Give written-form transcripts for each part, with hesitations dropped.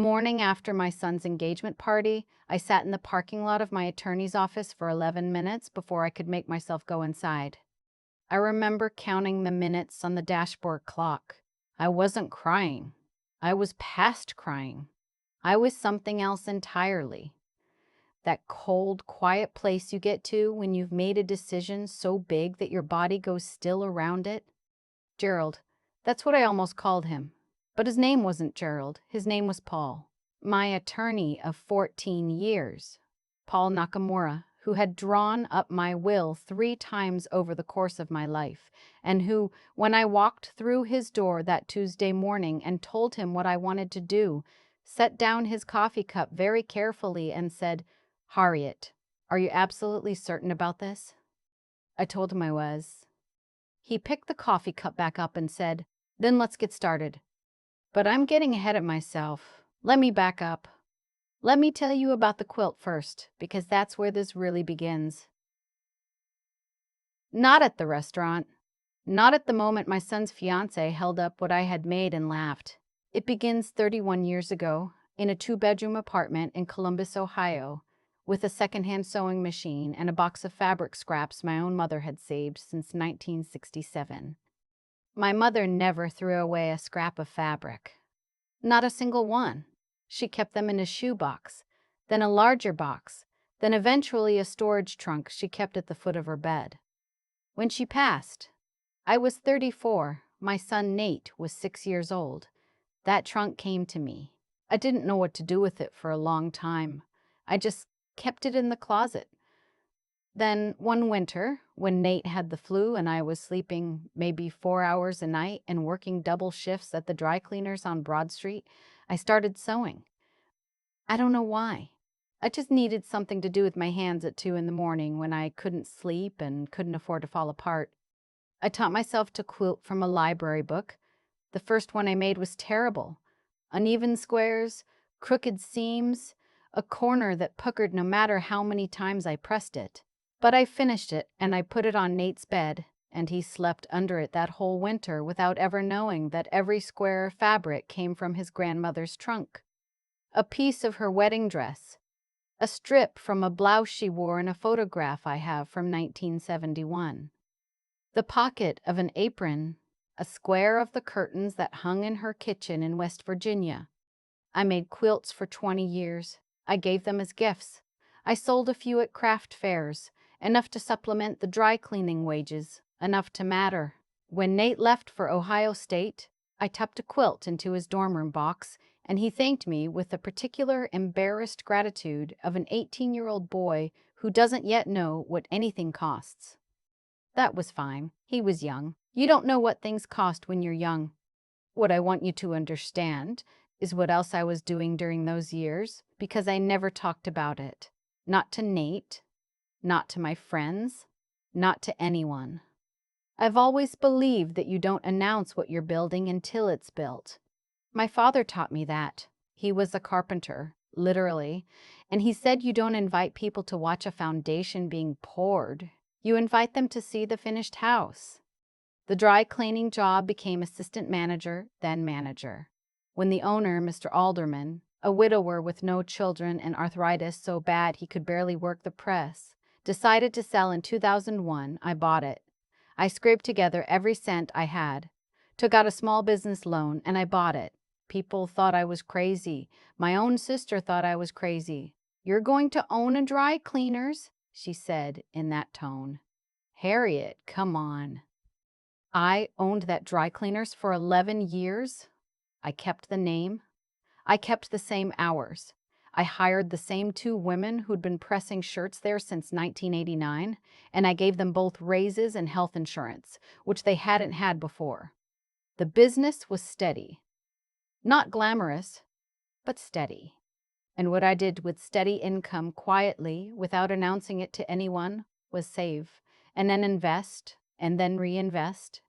Morning after my son's engagement party, I sat in the parking lot of my attorney's office for 11 minutes before I could make myself go inside. I remember counting the minutes on the dashboard clock. I wasn't crying. I was past crying. I was something else entirely. That cold, quiet place you get to when you've made a decision so big that your body goes still around it. Gerald. That's what I almost called him. But his name wasn't Gerald. His name was Paul. My attorney of 14 years. Paul Nakamura, who had drawn up my will 3 times over the course of my life, and who, when I walked through his door that Tuesday morning and told him what I wanted to do, set down his coffee cup very carefully and said, "Harriet, are you absolutely certain about this?" I told him I was. He picked the coffee cup back up and said, "Then let's get started." But I'm getting ahead of myself. Let me back up. Let me tell you about the quilt first, because that's where this really begins. Not at the restaurant. Not at the moment my son's fiancé held up what I had made and laughed. It begins 31 years ago, in a 2-bedroom apartment in Columbus, Ohio, with a secondhand sewing machine and a box of fabric scraps my own mother had saved since 1967. My mother never threw away a scrap of fabric. Not a single one. She kept them in a shoebox, then a larger box, then eventually a storage trunk she kept at the foot of her bed. When she passed, I was 34. My son Nate was 6 years old. That trunk came to me. I didn't know what to do with it for a long time. I just kept it in the closet. Then one winter, when Nate had the flu and I was sleeping maybe 4 hours a night and working double shifts at the dry cleaners on Broad Street, I started sewing. I don't know why. I just needed something to do with my hands at 2 in the morning when I couldn't sleep and couldn't afford to fall apart. I taught myself to quilt from a library book. The first one I made was terrible. Uneven squares, crooked seams, a corner that puckered no matter how many times I pressed it. But I finished it, and I put it on Nate's bed, and he slept under it that whole winter without ever knowing that every square of fabric came from his grandmother's trunk. A piece of her wedding dress, a strip from a blouse she wore in a photograph I have from 1971. The pocket of an apron, a square of the curtains that hung in her kitchen in West Virginia. I made quilts for 20 years. I gave them as gifts. I sold a few at craft fairs, enough to supplement the dry cleaning wages, enough to matter. When Nate left for Ohio State, I tucked a quilt into his dorm room box, and he thanked me with the particular embarrassed gratitude of an 18-year-old boy who doesn't yet know what anything costs. That was fine. He was young. You don't know what things cost when you're young. What I want you to understand is what else I was doing during those years, because I never talked about it. Not to Nate, not to my friends, not to anyone. I've always believed that you don't announce what you're building until it's built. My father taught me that. He was a carpenter, literally, and he said you don't invite people to watch a foundation being poured. You invite them to see the finished house. The dry cleaning job became assistant manager, then manager. When the owner, Mr. Alderman, a widower with no children and arthritis so bad he could barely work the press, decided to sell in 2001, I bought it. I scraped together every cent I had, took out a small business loan, and I bought it. People thought I was crazy. My own sister thought I was crazy. "You're going to own a dry cleaners?" she said in that tone. "Harriet, come on." I owned that dry cleaners for 11 years. I kept the name. I kept the same hours. I hired the same 2 women who'd been pressing shirts there since 1989, and I gave them both raises and health insurance, which they hadn't had before. The business was steady. Not glamorous, but steady. And what I did with steady income quietly, without announcing it to anyone, was save, and then invest, and then reinvest.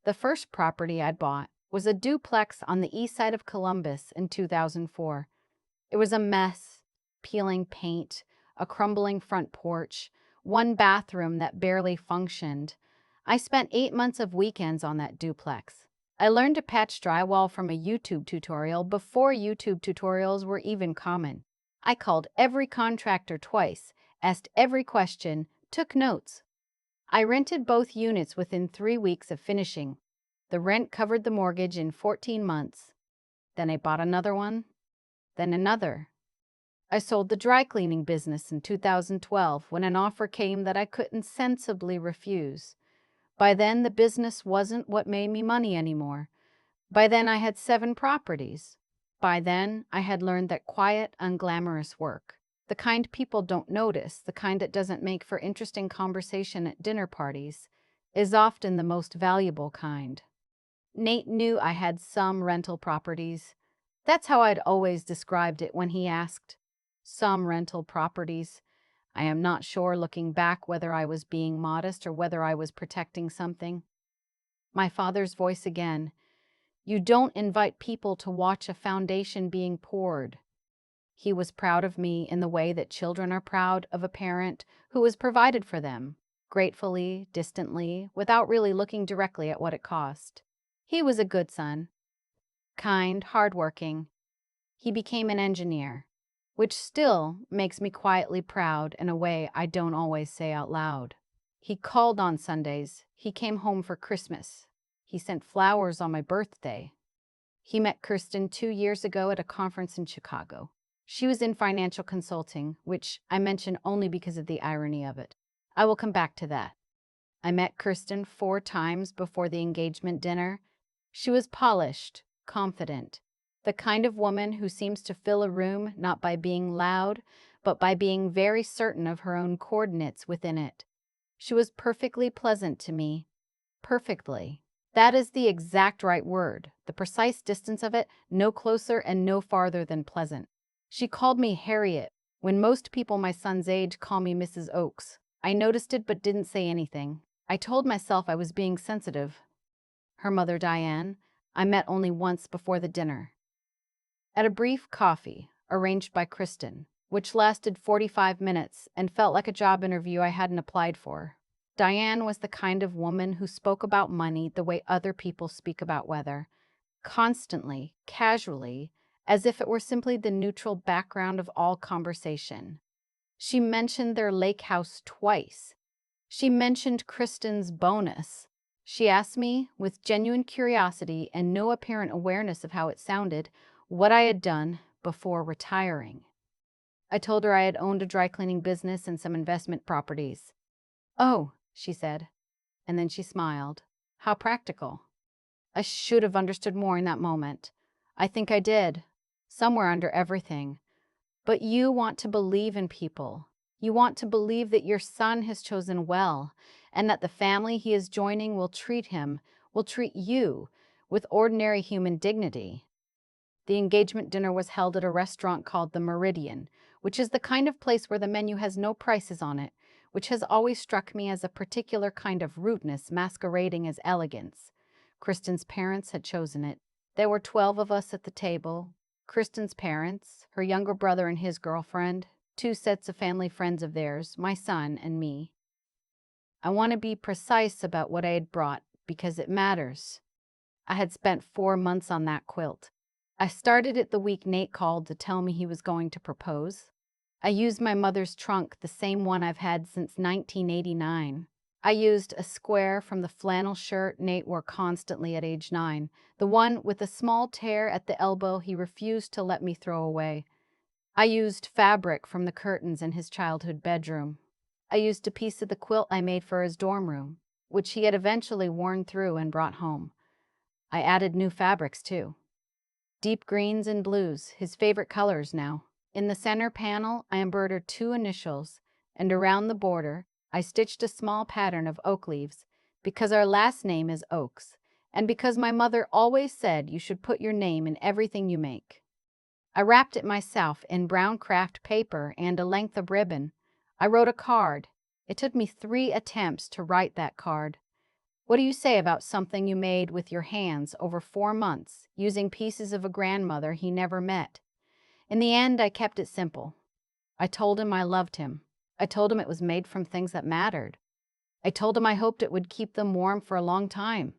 The first property I'd bought was a duplex on the east side of Columbus in 2004. It was a mess, peeling paint, a crumbling front porch, one bathroom that barely functioned. I spent 8 months of weekends on that duplex. I learned to patch drywall from a YouTube tutorial before YouTube tutorials were even common. I called every contractor twice, asked every question, took notes. I rented both units within 3 weeks of finishing. The rent covered the mortgage in 14 months. Then I bought another one, then another. I sold the dry cleaning business in 2012 when an offer came that I couldn't sensibly refuse. By then, the business wasn't what made me money anymore. By then, I had 7 properties. By then, I had learned that quiet, unglamorous work, the kind people don't notice, the kind that doesn't make for interesting conversation at dinner parties, is often the most valuable kind. Nate knew I had some rental properties. That's how I'd always described it when he asked. Some rental properties. I am not sure looking back whether I was being modest or whether I was protecting something. My father's voice again. You don't invite people to watch a foundation being poured. He was proud of me in the way that children are proud of a parent who has provided for them, gratefully, distantly, without really looking directly at what it cost. He was a good son, kind, hardworking. He became an engineer, which still makes me quietly proud in a way I don't always say out loud. He called on Sundays. He came home for Christmas. He sent flowers on my birthday. He met Kirsten 2 years ago at a conference in Chicago. She was in financial consulting, which I mention only because of the irony of it. I will come back to that. I met Kirsten 4 times before the engagement dinner. She was polished, confident, the kind of woman who seems to fill a room not by being loud, but by being very certain of her own coordinates within it. She was perfectly pleasant to me. Perfectly. That is the exact right word, the precise distance of it, no closer and no farther than pleasant. She called me Harriet, when most people my son's age call me Mrs. Oakes. I noticed it but didn't say anything. I told myself I was being sensitive. Her mother, Diane, I met only once before the dinner. At a brief coffee, arranged by Kristen, which lasted 45 minutes and felt like a job interview I hadn't applied for. Diane was the kind of woman who spoke about money the way other people speak about weather, constantly, casually, as if it were simply the neutral background of all conversation. She mentioned their lake house twice. She mentioned Kristen's bonus. She asked me, with genuine curiosity and no apparent awareness of how it sounded, what I had done before retiring. I told her I had owned a dry cleaning business and some investment properties. "Oh," she said, and then she smiled. "How practical." I should have understood more in that moment. I think I did, somewhere under everything. But you want to believe in people. You want to believe that your son has chosen well, and that the family he is joining will treat him, will treat you, with ordinary human dignity. The engagement dinner was held at a restaurant called the Meridian, which is the kind of place where the menu has no prices on it, which has always struck me as a particular kind of rudeness masquerading as elegance. Kristen's parents had chosen it. There were 12 of us at the table. Kristen's parents, her younger brother and his girlfriend, 2 sets of family friends of theirs, my son and me. I want to be precise about what I had brought because it matters. I had spent 4 months on that quilt. I started it the week Nate called to tell me he was going to propose. I used my mother's trunk, the same one I've had since 1989. I used a square from the flannel shirt Nate wore constantly at age 9, the one with a small tear at the elbow he refused to let me throw away. I used fabric from the curtains in his childhood bedroom. I used a piece of the quilt I made for his dorm room, which he had eventually worn through and brought home. I added new fabrics too. Deep greens and blues, his favorite colors now. In the center panel, I embroidered 2 initials, and around the border, I stitched a small pattern of oak leaves, because our last name is Oakes, and because my mother always said you should put your name in everything you make. I wrapped it myself in brown craft paper and a length of ribbon. I wrote a card. It took me 3 attempts to write that card. What do you say about something you made with your hands over 4 months, using pieces of a grandmother he never met? In the end, I kept it simple. I told him I loved him. I told him it was made from things that mattered. I told him I hoped it would keep them warm for a long time.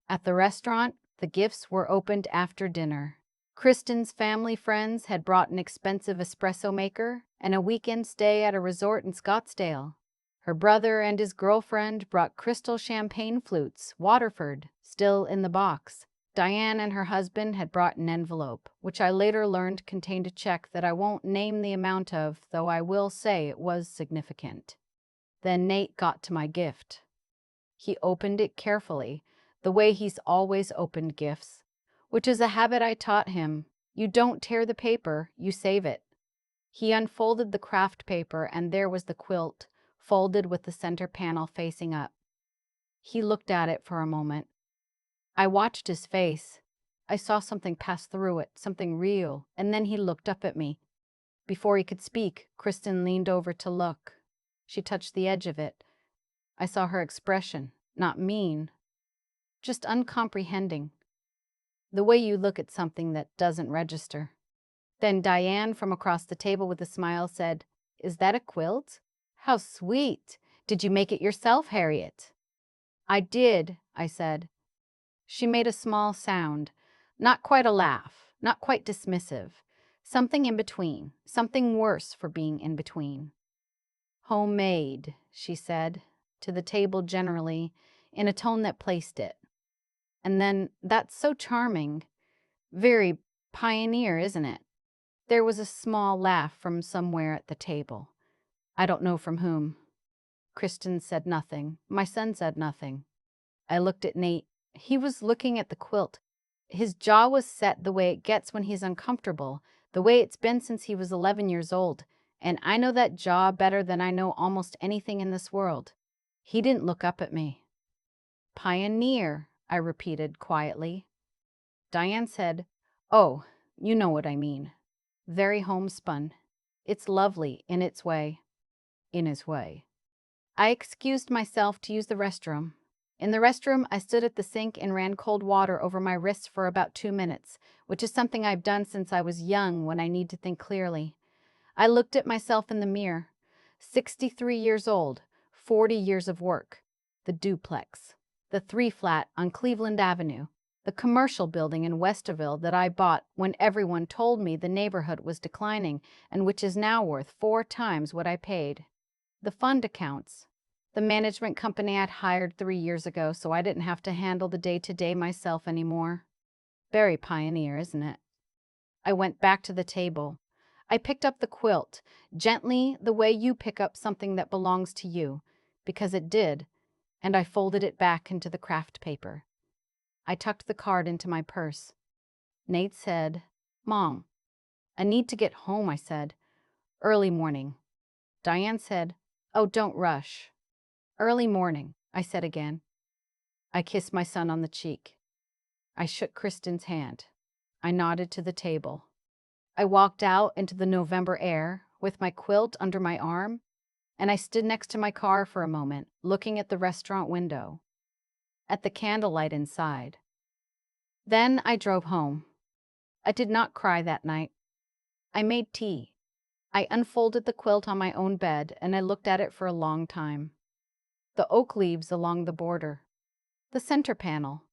At the restaurant, The gifts were opened after dinner. Kristen's family friends had brought an expensive espresso maker and a weekend stay at a resort in Scottsdale. Her brother and his girlfriend brought crystal champagne flutes, Waterford, still in the box. Diane and her husband had brought an envelope, which I later learned contained a check that I won't name the amount of, though I will say it was significant. Then Nate got to my gift. He opened it carefully, the way he's always opened gifts, which is a habit I taught him. You don't tear the paper, you save it. He unfolded the craft paper, and there was the quilt, folded with the center panel facing up. He looked at it for a moment. I watched his face. I saw something pass through it, something real, and then he looked up at me. Before he could speak, Kristen leaned over to look. She touched the edge of it. I saw her expression, not mean, just uncomprehending. The way you look at something that doesn't register. Then Diane from across the table with a smile said, "Is that a quilt? How sweet! Did you make it yourself, Harriet?" "I did," I said. She made a small sound, not quite a laugh, not quite dismissive, something in between, something worse for being in between. "Homemade," she said, to the table generally, in a tone that placed it. And then, "That's so charming. Very pioneer, isn't it?" There was a small laugh from somewhere at the table. I don't know from whom. Kristen said nothing. My son said nothing. I looked at Nate. He was looking at the quilt. His jaw was set the way it gets when he's uncomfortable, the way it's been since he was 11 years old, and I know that jaw better than I know almost anything in this world. He didn't look up at me. "Pioneer," I repeated quietly. Diane said, "Oh, you know what I mean. Very homespun. It's lovely in its way." In his way. I excused myself to use the restroom. In the restroom, I stood at the sink and ran cold water over my wrists for about 2 minutes, which is something I've done since I was young when I need to think clearly. I looked at myself in the mirror. 63 years old, 40 years of work. The duplex. The 3-flat on Cleveland Avenue. The commercial building in Westerville that I bought when everyone told me the neighborhood was declining and which is now worth 4 times what I paid. The fund accounts. The management company I'd hired 3 years ago so I didn't have to handle the day-to-day myself anymore. Very pioneer, isn't it? I went back to the table. I picked up the quilt, gently the way you pick up something that belongs to you, because it did, and I folded it back into the craft paper. I tucked the card into my purse. Nate said, "Mom, I need to get home," I said. "Early morning." Diane said, "Oh, don't rush." "Early morning," I said again. I kissed my son on the cheek. I shook Kristen's hand. I nodded to the table. I walked out into the November air with my quilt under my arm, and I stood next to my car for a moment, looking at the restaurant window, at the candlelight inside. Then I drove home. I did not cry that night. I made tea. I unfolded the quilt on my own bed, and I looked at it for a long time. The oak leaves along the border, the center panel,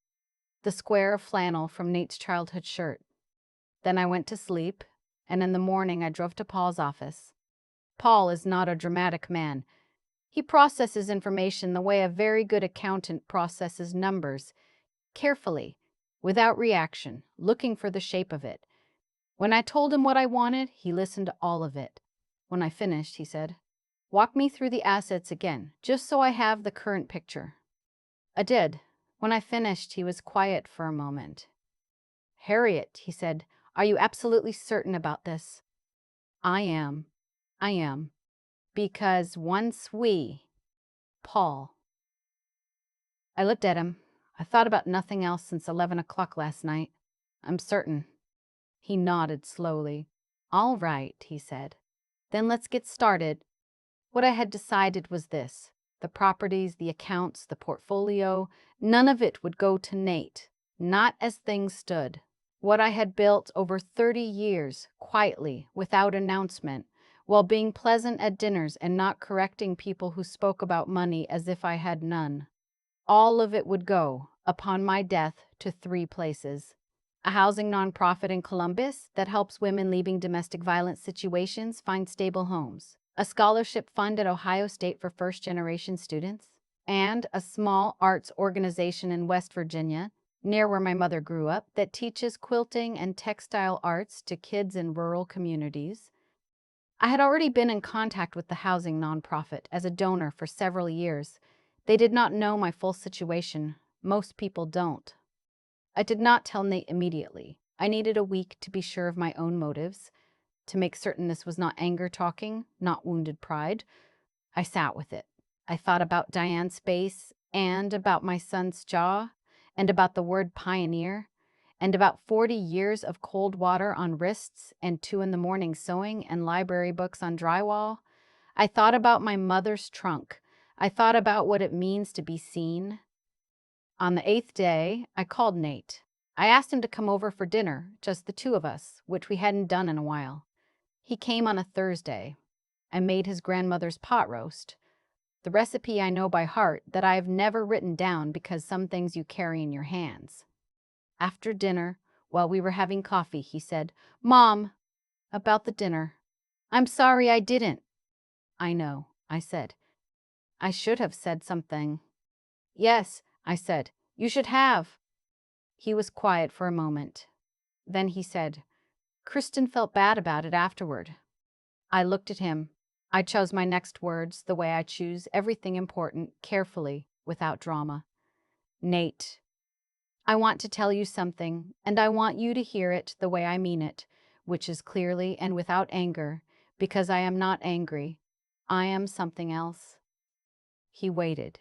the square of flannel from Nate's childhood shirt. Then I went to sleep, and in the morning I drove to Paul's office. Paul is not a dramatic man. He processes information the way a very good accountant processes numbers, carefully, without reaction, looking for the shape of it. When I told him what I wanted, he listened to all of it. When I finished, he said, "Walk me through the assets again, just so I have the current picture." I did. When I finished, he was quiet for a moment. "Harriet," he said, "are you absolutely certain about this?" "I am. I am. Because once Paul." I looked at him. I thought about nothing else since 11 o'clock last night. "I'm certain." He nodded slowly. "All right," he said. "Then let's get started." What I had decided was this. The properties, the accounts, the portfolio, none of it would go to Nate, not as things stood. What I had built over 30 years, quietly, without announcement, while being pleasant at dinners and not correcting people who spoke about money as if I had none. All of it would go, upon my death, to three places: a housing nonprofit in Columbus that helps women leaving domestic violence situations find stable homes, a scholarship fund at Ohio State for first-generation students, and a small arts organization in West Virginia, near where my mother grew up, that teaches quilting and textile arts to kids in rural communities. I had already been in contact with the housing nonprofit as a donor for several years. They did not know my full situation. Most people don't. I did not tell Nate immediately. I needed a week to be sure of my own motives, to make certain this was not anger talking, not wounded pride. I sat with it. I thought about Diane's face, and about my son's jaw, and about the word pioneer, and about 40 years of cold water on wrists and 2 in the morning sewing and library books on drywall. I thought about my mother's trunk. I thought about what it means to be seen. On the 8th day, I called Nate. I asked him to come over for dinner, just the two of us, which we hadn't done in a while. He came on a Thursday. I made his grandmother's pot roast, the recipe I know by heart that I have never written down because some things you carry in your hands. After dinner, while we were having coffee, he said, "Mom, about the dinner. I'm sorry I didn't." "I know," I said. "I should have said something." "Yes," I said, "you should have." He was quiet for a moment. Then he said, "Kristen felt bad about it afterward." I looked at him. I chose my next words the way I choose everything important, carefully, without drama. "Nate, I want to tell you something, and I want you to hear it the way I mean it, which is clearly and without anger, because I am not angry. I am something else." He waited.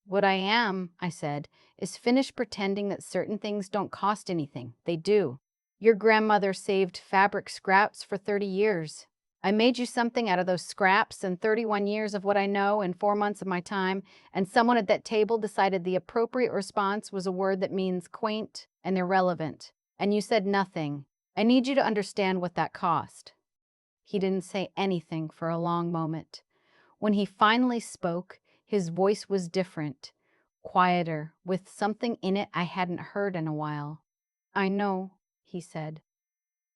"What I am," I said, "is finished pretending that certain things don't cost anything. They do. Your grandmother saved fabric scraps for 30 years. I made you something out of those scraps and 31 years of what I know and 4 months of my time, and someone at that table decided the appropriate response was a word that means quaint and irrelevant. And you said nothing. I need you to understand what that cost." He didn't say anything for a long moment. When he finally spoke, his voice was different, quieter, with something in it I hadn't heard in a while. "I know," he said.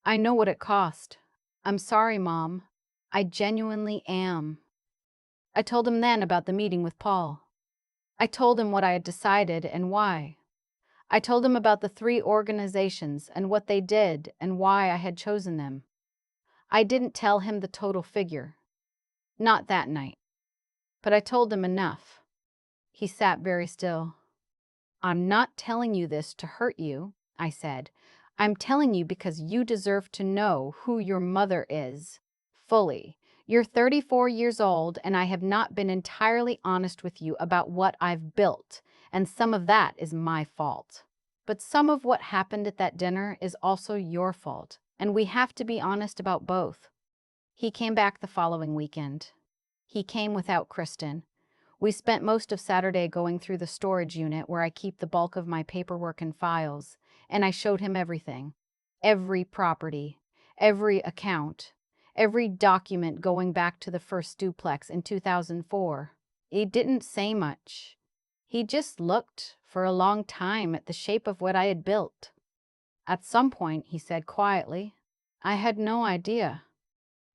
"I know what it cost. I'm sorry, Mom. I genuinely am." I told him then about the meeting with Paul. I told him what I had decided and why. I told him about the three organizations and what they did and why I had chosen them. I didn't tell him the total figure. Not that night. But I told him enough. He sat very still. "I'm not telling you this to hurt you," I said. "I'm telling you because you deserve to know who your mother is. Fully. You're 34 years old, and I have not been entirely honest with you about what I've built, and some of that is my fault. But some of what happened at that dinner is also your fault, and we have to be honest about both." He came back the following weekend. He came without Kristen. We spent most of Saturday going through the storage unit where I keep the bulk of my paperwork and files, and I showed him everything. Every property, every account, every document going back to the first duplex in 2004. He didn't say much. He just looked for a long time at the shape of what I had built. At some point, he said quietly, "I had no idea."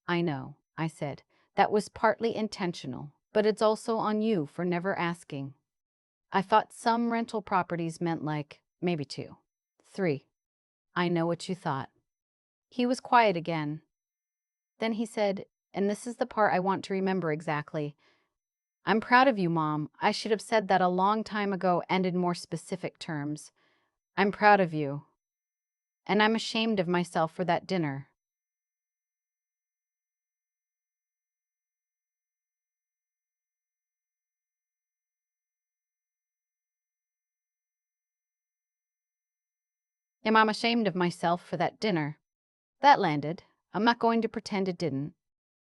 "I know," I said. "That was partly intentional, but it's also on you for never asking. I thought some rental properties meant maybe 2, 3. I know what you thought." He was quiet again. Then he said, and this is the part I want to remember exactly, "I'm proud of you, Mom. I should have said that a long time ago and in more specific terms. I'm proud of you. And I'm ashamed of myself for that dinner." And I'm ashamed of myself for that dinner. That landed. I'm not going to pretend it didn't.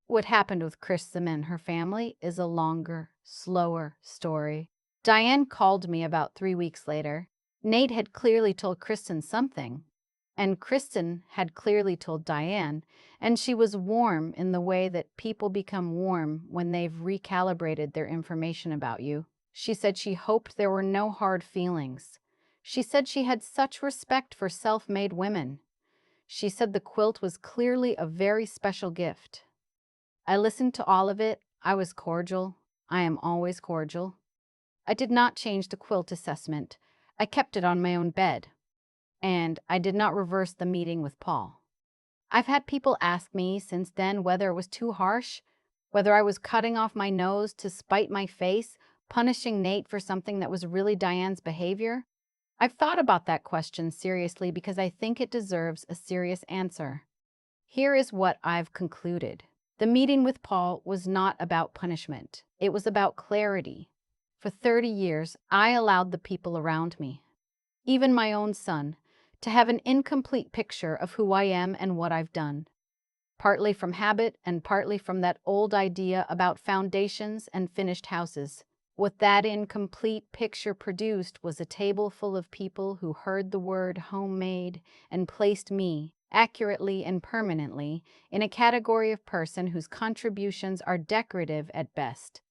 What happened with Kristen and her family is a longer, slower story. Diane called me about 3 weeks later. Nate had clearly told Kristen something, and Kristen had clearly told Diane, and she was warm in the way that people become warm when they've recalibrated their information about you. She said she hoped there were no hard feelings. She said she had such respect for self-made women. She said the quilt was clearly a very special gift. I listened to all of it. I was cordial. I am always cordial. I did not change the quilt assessment. I kept it on my own bed. And I did not reverse the meeting with Paul. I've had people ask me since then whether it was too harsh, whether I was cutting off my nose to spite my face, punishing Nate for something that was really Diane's behavior. I've thought about that question seriously because I think it deserves a serious answer. Here is what I've concluded. The meeting with Paul was not about punishment. It was about clarity. For 30 years, I allowed the people around me, even my own son, to have an incomplete picture of who I am and what I've done. Partly from habit and partly from that old idea about foundations and finished houses. What that incomplete picture produced was a table full of people who heard the word homemade and placed me, accurately and permanently, in a category of person whose contributions are decorative at best.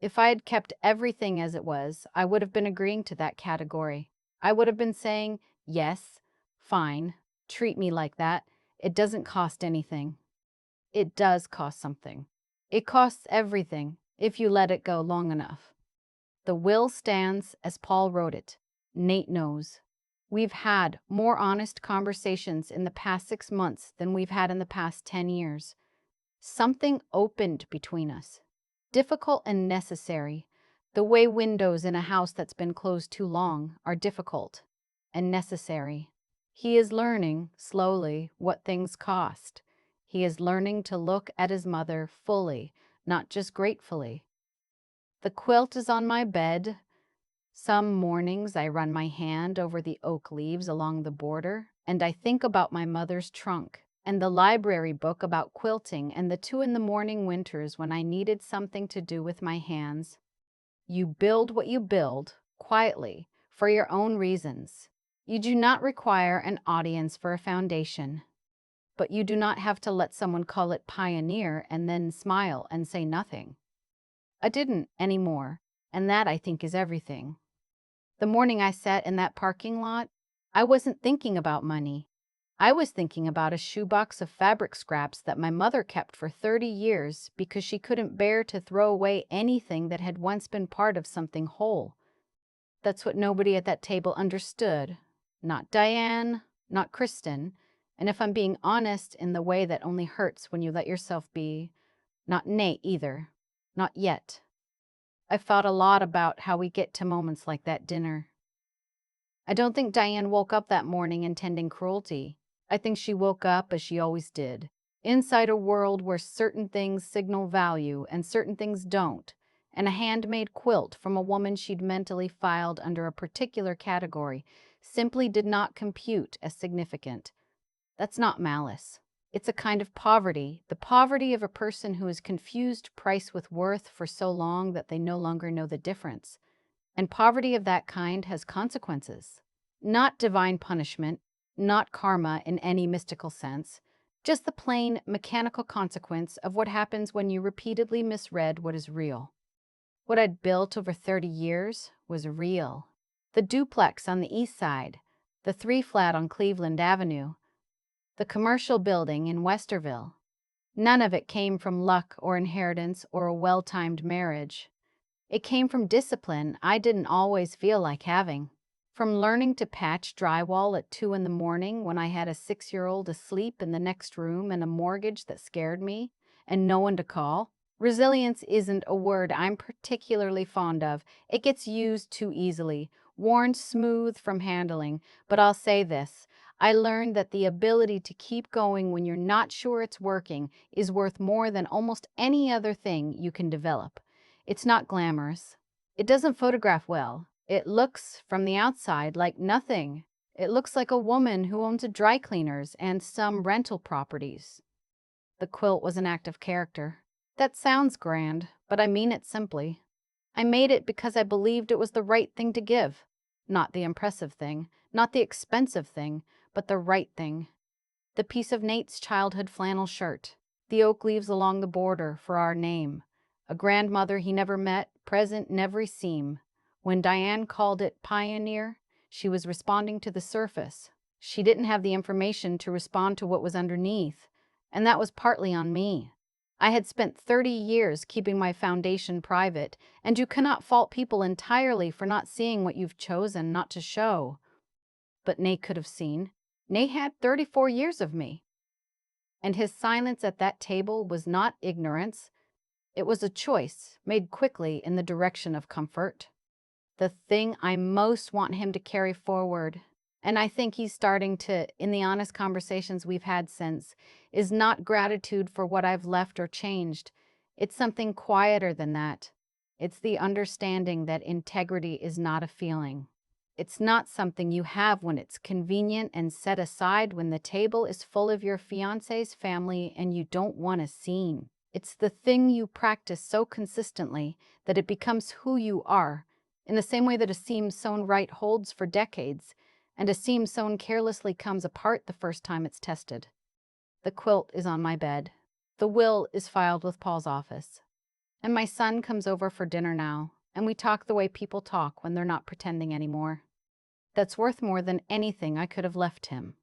If I had kept everything as it was, I would have been agreeing to that category. I would have been saying, yes, fine, treat me like that. It doesn't cost anything. It does cost something. It costs everything if you let it go long enough. The will stands as Paul wrote it. Nate knows. We've had more honest conversations in the past 6 months than we've had in the past 10 years. Something opened between us. Difficult and necessary. The way windows in a house that's been closed too long are difficult and necessary. He is learning, slowly, what things cost. He is learning to look at his mother fully, not just gratefully. The quilt is on my bed. Some mornings I run my hand over the oak leaves along the border, and I think about my mother's trunk and the library book about quilting and the 2 in the morning winters when I needed something to do with my hands. You build what you build, quietly, for your own reasons. You do not require an audience for a foundation. But you do not have to let someone call it pioneer and then smile and say nothing. I didn't anymore, and that I think is everything. The morning I sat in that parking lot, I wasn't thinking about money. I was thinking about a shoebox of fabric scraps that my mother kept for 30 years because she couldn't bear to throw away anything that had once been part of something whole. That's what nobody at that table understood. Not Diane, not Kristen, and if I'm being honest in the way that only hurts when you let yourself be, not Nate either. Not yet. I've thought a lot about how we get to moments like that dinner. I don't think Diane woke up that morning intending cruelty. I think she woke up as she always did, inside a world where certain things signal value and certain things don't, and a handmade quilt from a woman she'd mentally filed under a particular category simply did not compute as significant. That's not malice. It's a kind of poverty, the poverty of a person who has confused price with worth for so long that they no longer know the difference. And poverty of that kind has consequences. Not divine punishment, not karma in any mystical sense, just the plain, mechanical consequence of what happens when you repeatedly misread what is real. What I'd built over 30 years was real. The duplex on the east side, the 3-flat on Cleveland Avenue, the commercial building in Westerville. None of it came from luck or inheritance or a well-timed marriage. It came from discipline I didn't always feel like having. From learning to patch drywall at 2 in the morning when I had a 6-year-old asleep in the next room and a mortgage that scared me, and no one to call. Resilience isn't a word I'm particularly fond of. It gets used too easily, worn smooth from handling. But I'll say this. I learned that the ability to keep going when you're not sure it's working is worth more than almost any other thing you can develop. It's not glamorous. It doesn't photograph well. It looks, from the outside, like nothing. It looks like a woman who owns a dry cleaners and some rental properties. The quilt was an act of character. That sounds grand, but I mean it simply. I made it because I believed it was the right thing to give. Not the impressive thing, not the expensive thing, but the right thing. The piece of Nate's childhood flannel shirt, the oak leaves along the border for our name. A grandmother he never met, present in every seam. When Diane called it pioneer, she was responding to the surface. She didn't have the information to respond to what was underneath, and that was partly on me. I had spent 30 years keeping my foundation private, and you cannot fault people entirely for not seeing what you've chosen not to show. But Nay could have seen. Nay had 34 years of me. And his silence at that table was not ignorance. It was a choice made quickly in the direction of comfort. The thing I most want him to carry forward, and I think he's starting to, in the honest conversations we've had since, is not gratitude for what I've left or changed. It's something quieter than that. It's the understanding that integrity is not a feeling. It's not something you have when it's convenient and set aside when the table is full of your fiancé's family and you don't want a scene. It's the thing you practice so consistently that it becomes who you are, in the same way that a seam sewn right holds for decades, and a seam sewn carelessly comes apart the first time it's tested. The quilt is on my bed. The will is filed with Paul's office. And my son comes over for dinner now, and we talk the way people talk when they're not pretending anymore. That's worth more than anything I could have left him.